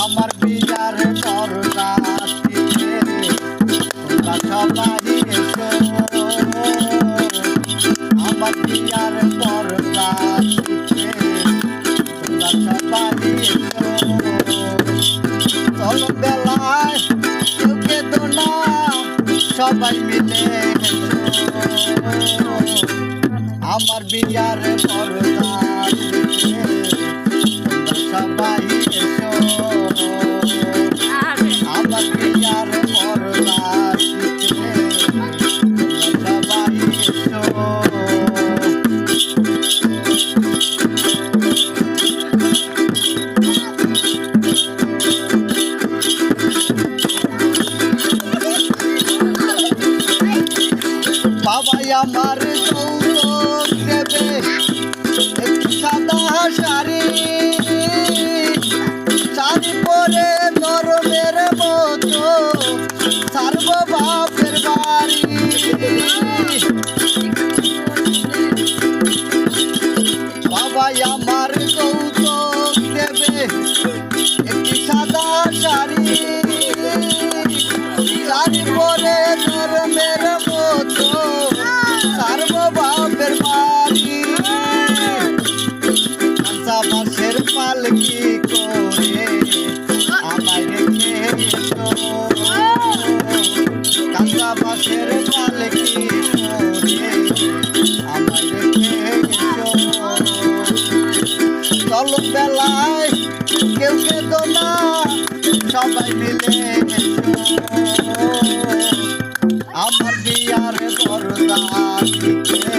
আমার বিয়ার বরযাত্রীতে তোমরা সবাই এসো, আমার বিয়ার বরযাত্রীতে তোমরা সবাই এসো। চলো বেলায় কেউ কেঁদো না, সবাই মিলে এসো, আমার বিয়ার বরযাত্রীতে তোমরা সবাই এসো, আমার বিয়ার বরযাত্রীতে তোমরা সবাই এসো। বাবাই আমার যৌতুক দেবে একটি সাদা শাড়ি, শাড়ি পরে নরমের মতো ছাড়ব বাপের বাড়ি। বাবাই আমার যৌতুক দেবে একটি সাদা শাড়ি, শাড়ি পরে নরমের মতো ছাড়ব বাপের বাড়ি। কাঁচা বাঁশের পালকি করে আমায় রেখে এসো, কাঁচা বাঁশের পালকি করে আমায় রেখে এসো। চলো বেলায় কেউ কেঁদো না, সবাই মিলে এসো, আমার বিয়ার বরযাত্রীতে